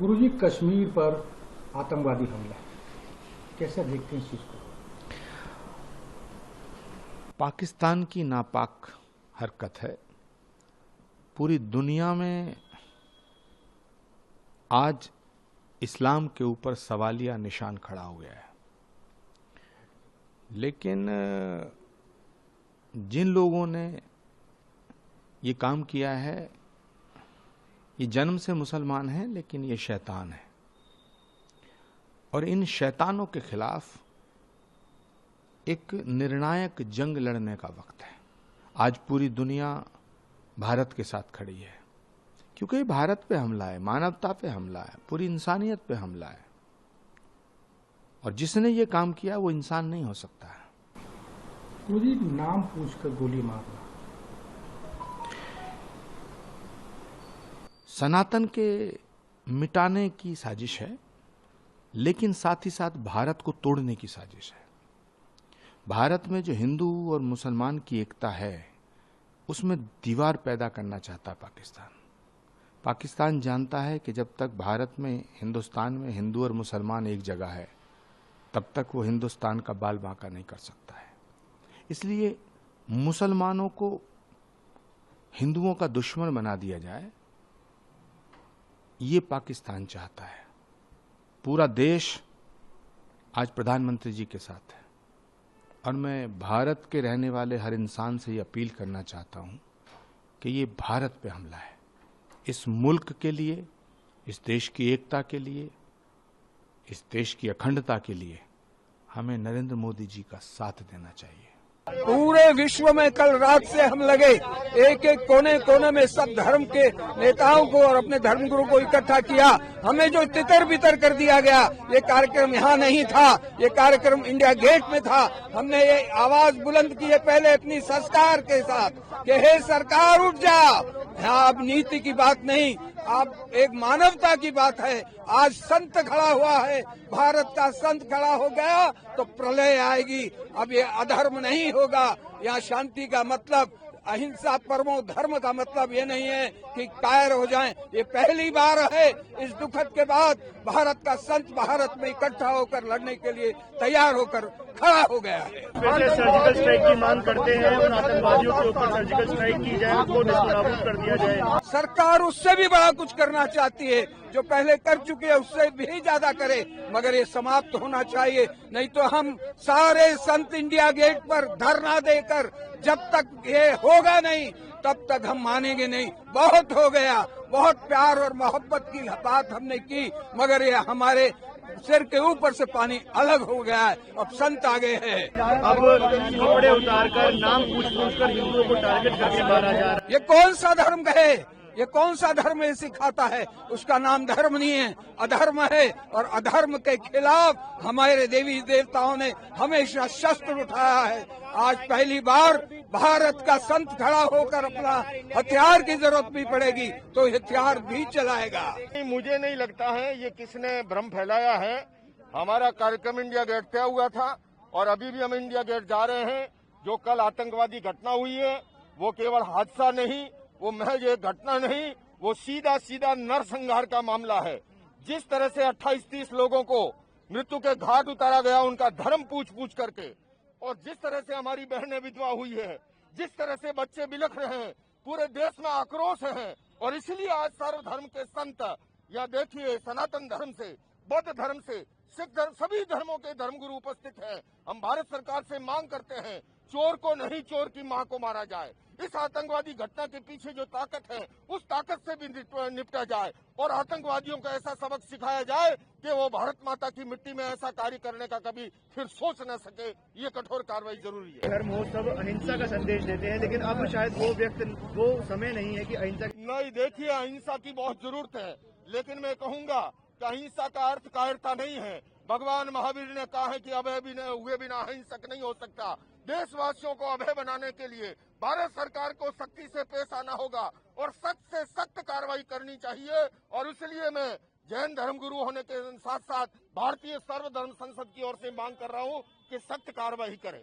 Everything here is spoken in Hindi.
गुरुजी, कश्मीर पर आतंकवादी हमला, कैसे देखते हैं इस चीज को? पाकिस्तान की नापाक हरकत है। पूरी दुनिया में आज इस्लाम के ऊपर सवालिया निशान खड़ा हो गया है। लेकिन जिन लोगों ने ये काम किया है, ये जन्म से मुसलमान हैं, लेकिन ये शैतान है। और इन शैतानों के खिलाफ एक निर्णायक जंग लड़ने का वक्त है। आज पूरी दुनिया भारत के साथ खड़ी है, क्योंकि ये भारत पे हमला है, मानवता पे हमला है, पूरी इंसानियत पे हमला है। और जिसने ये काम किया वो इंसान नहीं हो सकता है। गुरुजी, नाम पूछकर गोली मारना सनातन के मिटाने की साजिश है, लेकिन साथ ही साथ भारत को तोड़ने की साजिश है। भारत में जो हिंदू और मुसलमान की एकता है, उसमें दीवार पैदा करना चाहता है पाकिस्तान। पाकिस्तान जानता है कि जब तक भारत में, हिंदुस्तान में हिंदू और मुसलमान एक जगह है, तब तक वो हिंदुस्तान का बाल बांका नहीं कर सकता है। इसलिए मुसलमानों को हिंदुओं का दुश्मन बना दिया जाए, ये पाकिस्तान चाहता है। पूरा देश आज प्रधानमंत्री जी के साथ है, और मैं भारत के रहने वाले हर इंसान से ये अपील करना चाहता हूं कि ये भारत पे हमला है। इस मुल्क के लिए, इस देश की एकता के लिए, इस देश की अखंडता के लिए हमें नरेंद्र मोदी जी का साथ देना चाहिए। पूरे विश्व में कल रात से हम लगे, एक एक कोने कोने में सब धर्म के नेताओं को और अपने धर्मगुरु को इकट्ठा किया। हमें जो तितर बितर कर दिया गया, ये कार्यक्रम यहाँ नहीं था, ये कार्यक्रम इंडिया गेट में था। हमने ये आवाज बुलंद की है पहले अपनी संस्कार के साथ कि हे सरकार उठ जाओ। यहाँ अब नीति की बात नहीं, अब एक मानवता की बात है। आज संत खड़ा हुआ है, भारत का संत खड़ा हो गया तो प्रलय आएगी। अब ये अधर्म नहीं होगा। यहाँ शांति का मतलब, अहिंसा परमो धर्म का मतलब ये नहीं है कि कायर हो जाएं। ये पहली बार है इस दुखद के बाद भारत का संत भारत में इकट्ठा होकर लड़ने के लिए तैयार होकर खड़ा हो गया है। सर्जिकल स्ट्राइक की मांग करते हैं और आतंकवादियों के ऊपर सर्जिकल स्ट्राइक की जाए, उनको निष्प्रभावित कर दिया जाए। सरकार उससे भी बड़ा कुछ करना चाहती है, जो पहले कर चुके हैं उससे भी ज्यादा करे, मगर ये समाप्त होना चाहिए। नहीं तो हम सारे संत इंडिया गेट पर धरना देकर जब तक ये होगा नहीं, तब तक हम मानेंगे नहीं। बहुत हो गया, बहुत प्यार और मोहब्बत की बात हमने की, मगर ये हमारे सिर के ऊपर से पानी अलग हो गया है। अब संत आगे है। अब कपड़े उतारकर नाम पूछ कर हिंदुओं को टारगेट करके मारा जा रहा है। ये कौन सा धर्म है? ये कौन सा धर्म ये सिखाता है? उसका नाम धर्म नहीं है, अधर्म है। और अधर्म के खिलाफ हमारे देवी देवताओं ने हमेशा शस्त्र उठाया है। आज पहली बार भारत का संत खड़ा होकर अपना हथियार की जरूरत भी पड़ेगी तो हथियार भी चलाएगा। मुझे नहीं लगता है ये किसने भ्रम फैलाया है। हमारा कार्यक्रम इंडिया गेट तय हुआ था और अभी भी हम इंडिया गेट जा रहे हैं। जो कल आतंकवादी घटना हुई है वो केवल हादसा नहीं, वो महज एक घटना नहीं, वो सीधा सीधा नरसंहार का मामला है। जिस तरह से 28-30 लोगों को मृत्यु के घाट उतारा गया उनका धर्म पूछ पूछ करके, और जिस तरह से हमारी बहनें विधवा हुई है, जिस तरह से बच्चे बिलख रहे हैं, पूरे देश में आक्रोश है। और इसलिए आज सर्वधर्म के संत, या देखिए सनातन धर्म से, बौद्ध धर्म से, सिख धर्म, सभी धर्मों के धर्मगुरु उपस्थित हैं। हम भारत सरकार से मांग करते हैं, चोर को नहीं, चोर की मां को मारा जाए। इस आतंकवादी घटना के पीछे जो ताकत है, उस ताकत से भी निपटा जाए और आतंकवादियों को ऐसा सबक सिखाया जाए कि वो भारत माता की मिट्टी में ऐसा कार्य करने का कभी फिर सोच न सके। ये कठोर कार्रवाई जरूरी है। धर्म महोत्सव अहिंसा का संदेश देते हैं, लेकिन अब शायद वो समय नहीं है कि अहिंसा नहीं, देखिए अहिंसा की बहुत जरूरत है, लेकिन मैं कहूंगा कि अहिंसा का अर्थ कायरता नहीं है। भगवान महावीर ने कहा है कि अभय भी हुए बिना अहिंसक नहीं हो सकता। देशवासियों को अभय बनाने के लिए भारत सरकार को सख्ती से पेश आना होगा और सख्त से सख्त कार्रवाई करनी चाहिए। और इसलिए मैं जैन धर्मगुरु होने के साथ साथ भारतीय सर्वधर्म संसद की ओर से मांग कर रहा हूं कि सख्त कार्रवाई करें।